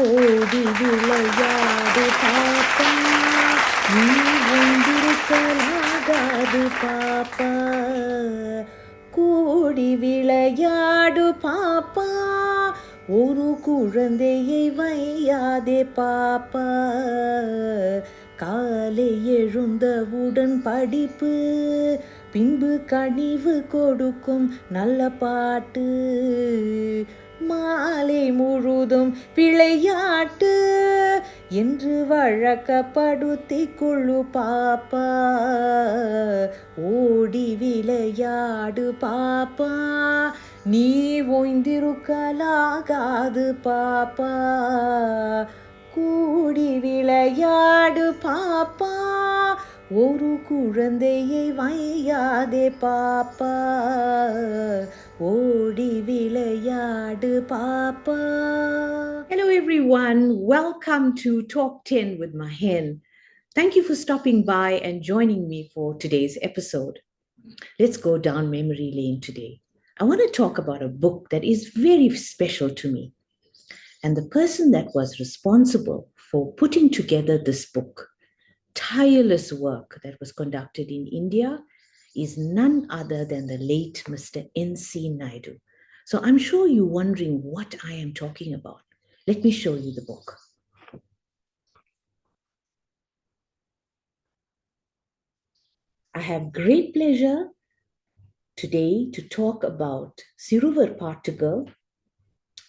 ஓடி விளையாடு பாப்பா, நீ ஒன்றிருக்கலாகாது பாப்பா. கூடி விளையாடு பாப்பா, ஒரு குழந்தையை வையாதே பாப்பா. காலை எழுந்தவுடன் படிப்பு, பின்பு கனிவு கொடுக்கும் நல்ல பாட்டு. மாலை முழுதும் விளையாட்டு என்று வழக்கப்படுத்திக் கொள்ளு பாப்பா. ஓடி விளையாடு பாப்பா, நீ ஓய்ந்திருக்கலாகாது பாப்பா. கூடி விளையாடு பாப்பா, ஒரு குழந்தையை வையாதே பாப்பா. ஓடி விளையாடு பாப்பா. Hello everyone, welcome to Talk 10 with Mahen. Thank you for stopping by and joining me for today's episode. Let's go down memory lane today. I want to talk about a book that is very special to me. And the person that was responsible for putting together this book, tireless work that was conducted in India, is none other than the late Mr NC Naidoo. So I'm sure you're wondering what I am talking about. Let me show you the book. I have great pleasure today to talk about Siruvar Paartugal,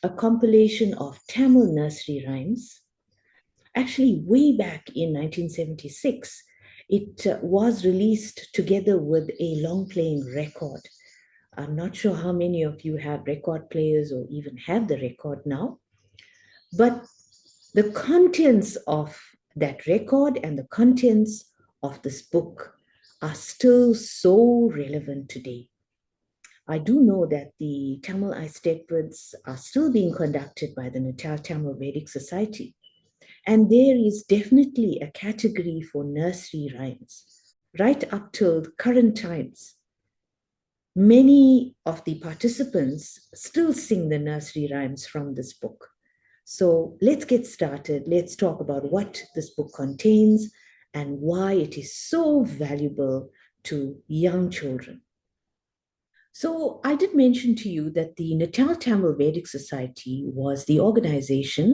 a compilation of Tamil Nursery Rhymes. Actually, way back in 1976, it was released together with a long-playing record. I'm not sure how many of you have record players or even have the record now, but the contents of that record and the contents of this book are still so relevant today. I do know that the Tamil Aesthetics are still being conducted by the Natal Tamil Vedic Society. And there is definitely a category for nursery rhymes. Right up till current times, many of the participants still sing the nursery rhymes from this book. So let's get started. Let's talk about what this book contains and why it is so valuable to young children. So I did mention to you that the Natal Tamil Vedic Society was the organization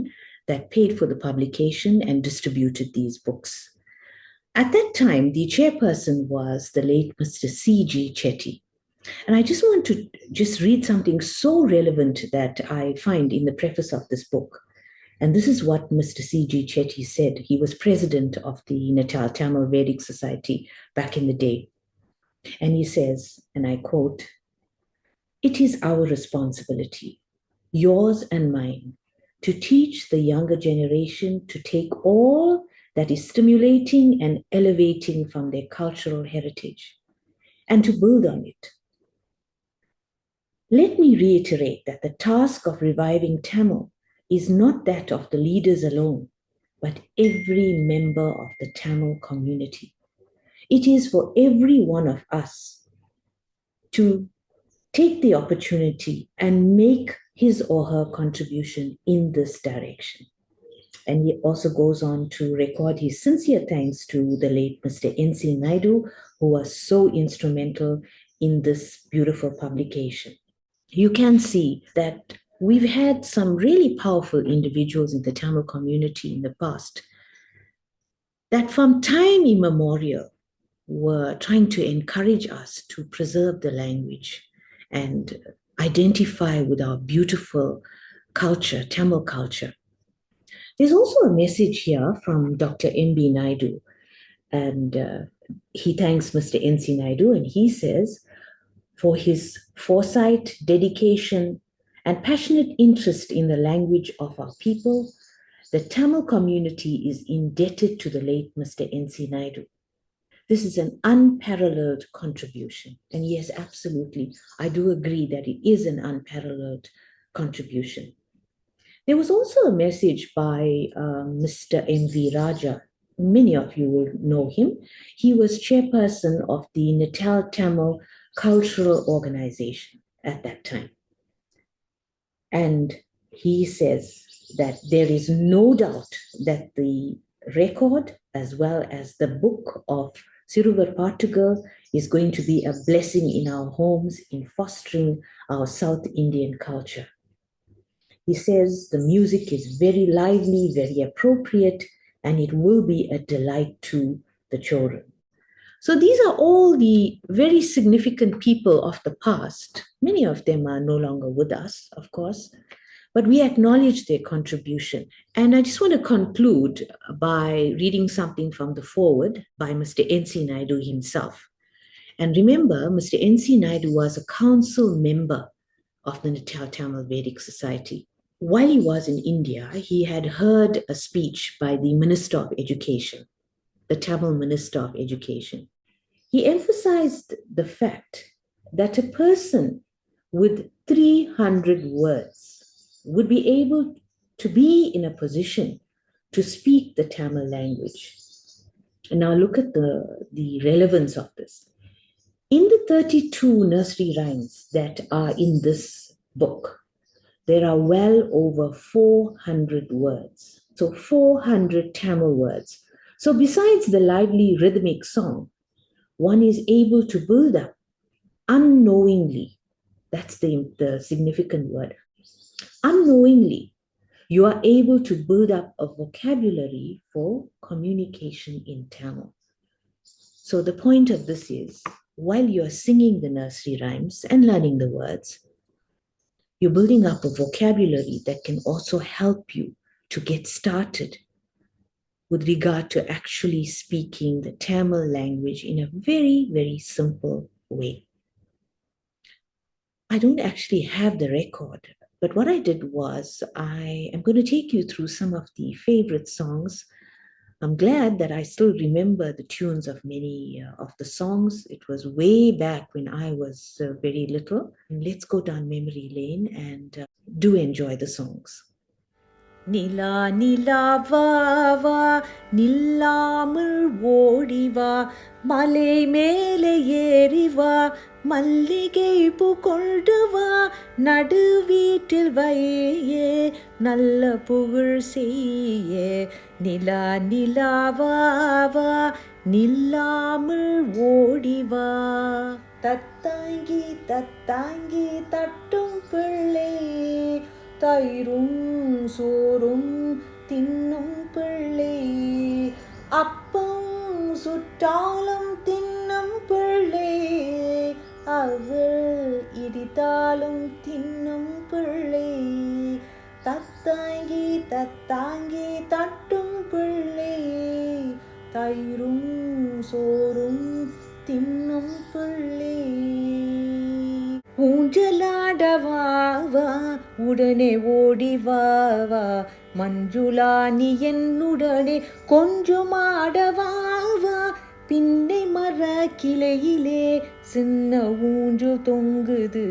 that paid for the publication and distributed these books. At that time, the chairperson was the late Mr. C.G. Chetty. And I just want to read something so relevant that I find in the preface of this book. And this is what Mr. C.G. Chetty said. He was president of the Natal Tamil Vedic Society back in the day. And he says, and I quote, "It is our responsibility, yours and mine, to teach the younger generation to take all that is stimulating and elevating from their cultural heritage and to build on it. Let me reiterate that the task of reviving Tamil is not that of the leaders alone, but every member of the Tamil community. It is for every one of us to take the opportunity and make his or her contribution in this direction." And he also goes on to record his sincere thanks to the late Mr. NC Naidoo, who was so instrumental in this beautiful publication. You can see that we've had some really powerful individuals in the Tamil community in the past that from time immemorial were trying to encourage us to preserve the language and identify with our beautiful culture, Tamil culture. There's also a message here from Dr. M.B. Naidoo, and he thanks Mr. N.C. Naidoo, and he says, "For his foresight, dedication, and passionate interest in the language of our people, the Tamil community is indebted to the late Mr. N.C. Naidoo. This is an unparalleled contribution." And yes, absolutely, I do agree that it is an unparalleled contribution. There was also a message by Mr. M.V. Raja. Many of you will know him. He was chairperson of the Natal Tamil Cultural Organization at that time. And he says, that there is no doubt that the record as well as the book of Siruvar Pattugal is going to be a blessing in our homes in fostering our South Indian culture. He says the music is very lively, very appropriate, and it will be a delight to the children. So these are all the very significant people of the past. Many of them are no longer with us, of course, but we acknowledge their contribution. And I just want to conclude by reading something from the foreword by Mr. NC Naidoo himself. And remember, Mr. NC Naidoo was a council member of the Natal Tamil Vedic Society. While he was in India, he had heard a speech by the Minister of Education, the Tamil Minister of Education. He emphasized the fact that a person with 300 words would be able to be in a position to speak the Tamil language. And now look at the relevance of this. In the 32 nursery rhymes that are in this book, there are well over 400 words. So 400 Tamil words. So besides the lively rhythmic song, one is able to build up unknowingly. That's the significant word. Unknowingly, you are able to build up a vocabulary for communication in Tamil. So the point of this is, while you're singing the nursery rhymes and learning the words, you're building up a vocabulary that can also help you to get started with regard to actually speaking the Tamil language in a very, very simple way. I don't actually have the record, but what I did was I am going to take you through some of the favorite songs. I'm glad that I still remember the tunes of many of the songs. It was way back when I was very little. Let's go down memory lane and do enjoy the songs. நிலா நிலாவா நில்லாமல் ஓடிவா மலை மேலே ஏறிவா மல்லிகை பூ கொண்டு வா நடு வீட்டில் வையே நல்ல புகழ் செய்யே நிலா நிலாவா நில்லாமல் ஓடிவா தத்தாங்கி தத்தாங்கி தட்டும் பிள்ளை தயிரும் சோறும் தின்னும் பிள்ளை அப்பம் சுட்டாலும் தின்னும் பிள்ளை அவள் இடித்தாலும் தின்னும் பிள்ளை தத்தாங்கி தத்தாங்கி தட்டும் பிள்ளை தயிரும் சோறும் தின்னும் பிள்ளை ஊஞ்சலாடவா உடனே ஓடிவாவா மஞ்சுளா நீ என்னுடனே கொஞ்சம் ஆடவாவா பின்னை மர கிளையிலே சின்ன ஊஞ்சு தொங்குது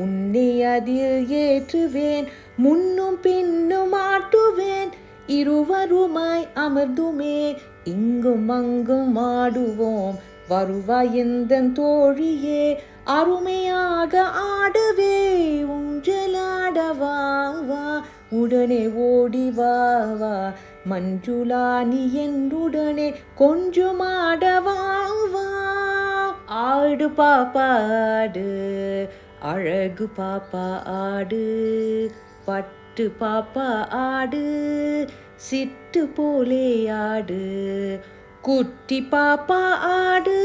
உன்னை அதில் ஏற்றுவேன் முன்னும் பின்னும் ஆட்டுவேன் இருவருமாய் அமர்ந்துமே இங்கும் அங்கும் ஆடுவோம் வருவாய் எந்தன் தோழியே அருமையாக ஆடவே ஊஞ்சலாடவாவா உடனே ஓடிவாவா மஞ்சுளா நீ என்னுடனே கொஞ்சம் ஆடவாவா ஆடு பாப்பா ஆடு அழகு பாப்பா ஆடு பட்டு பாப்பா ஆடு சிட்டு போலே ஆடு குட்டி பாப்பா ஆடு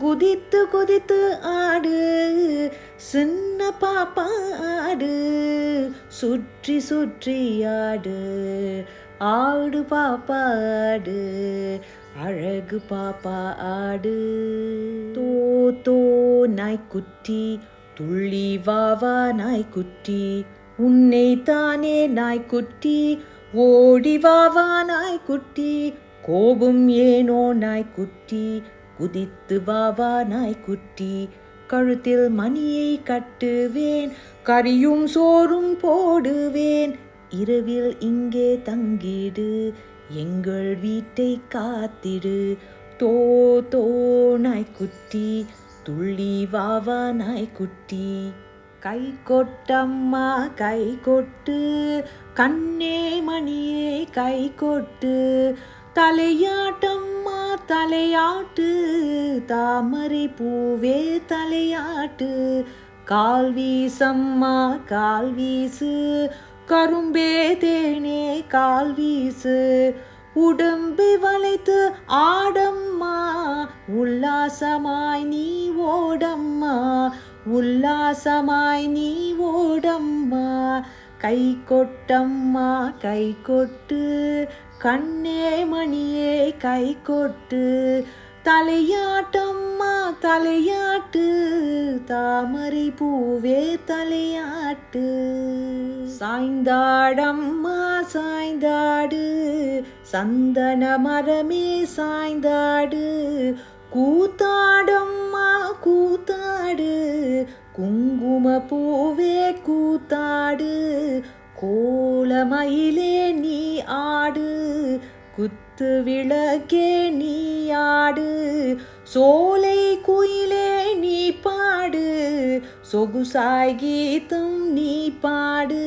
குதித்து குதித்து ஆடு சின்ன பாப்பா ஆடு சுற்றி சுற்றி ஆடு ஆடு பாப்பா ஆடு அழகு பாப்பா ஆடு தோ தோ நாய்க்குட்டி துள்ளி வாவா நாய்க்குட்டி உன்னை தானே நாய்க்குட்டி ஓடி வாவா நாய்க்குட்டி கோபம் ஏனோ நாய்க்குட்டி குதித்து வாவா நாய்க்குட்டி கழுத்தில் மணியை கட்டுவேன் கறியும் சோறும் போடுவேன் இரவில் இங்கே தங்கிடு எங்கள் வீட்டை காத்திடு தோ தோ நாய்க்குட்டி துள்ளி வாவா நாய்க்குட்டி கை கொட்டம்மா கை கொட்டு, கண்ணே மணியே கை கொட்டு, தலையாட்டம்மா தலையாட்டு, தாமரை பூவே தலையாட்டு, கால் வீசம்மா கால் வீசு, கரும்பே தேனே கால் வீசு, உடம்பை வளைத்து ஆடம்மா, உல்லாசமாய் நீ ஓடம்மா, உல்லாசமாய் நீ ஓடம்மா, கை கொட்டம்மா கை கொட்டு, கண்ணே மணியே கை கொட்டு, தலையாட்டம்மா தலையாட்டு, தாமரை பூவே தலையாட்டு, சாய்ந்தாடம்மா சாய்ந்தாடு, சந்தன மரமே சாய்ந்தாடு, கூத்தாடம்மா கூத்தாடு, குங்கும பூவே கூத்தாடு, கோலமயிலே நீ ஆடு, குத்து விளக்கே நீ ஆடு, சோலை குயிலே நீ பாடு, சொகுசாய் கீதம் நீ பாடு,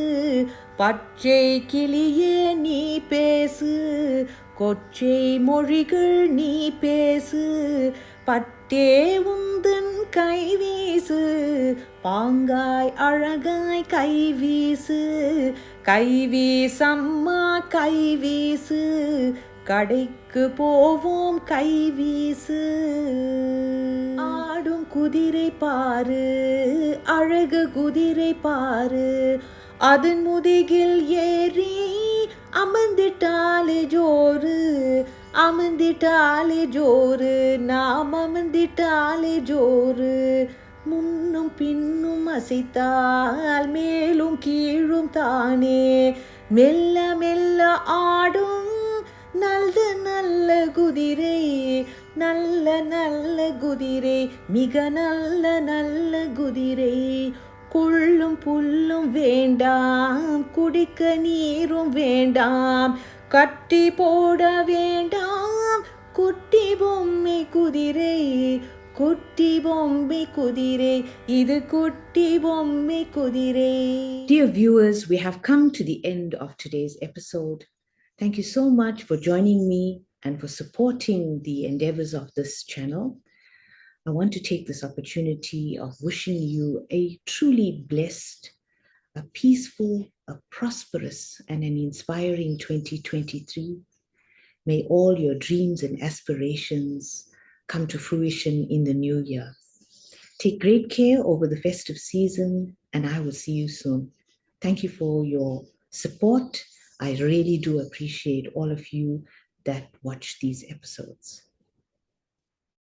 பச்சை கிளியே நீ பேசு, கொச்சை மொழிகள் நீ பேசு, பட்டே உந்தன் கை வீசு, பாங்காய் அழகாய் கை வீசு, கை வீசம்மா கை வீசு, கடைக்கு போவோம் கை வீசு, ஆடும் குதிரை பாரு அழகு குதிரை பாரு, அதன் முதுகில் ஏறி அமர்ந்திட்டாலே ஜோறு, அமர்ந்திட்டாலே ஜோறு, நாம் அமர்ந்திட்டாலே ஜோறு, முன்னும் பின்னும் அசைத்தால் மேலும் கீழும் தானே, மெல்ல மெல்ல ஆடும் நல்ல நல்ல குதிரை, நல்ல நல்ல குதிரை, மிக நல்ல நல்ல குதிரை, கொள்ளும் புல்லும் வேண்டாம், குடிக்க நீரும் வேண்டாம், கட்டி போட வேண்டாம், குட்டி பொம்மை குதிரை, குட்டி பொம்மை குதிரை, இது குட்டி பொம்மை குதிரை. Dear viewers, we have come to the end of today's episode. Thank you so much for joining me and for supporting the endeavors of this channel. I want to take this opportunity of wishing you a truly blessed, a peaceful, a prosperous, and an inspiring 2023. May all your dreams and aspirations come to fruition in the new year. Take great care over the festive season, and I will see you soon. Thank you for your support. I really do appreciate all of you that watch these episodes.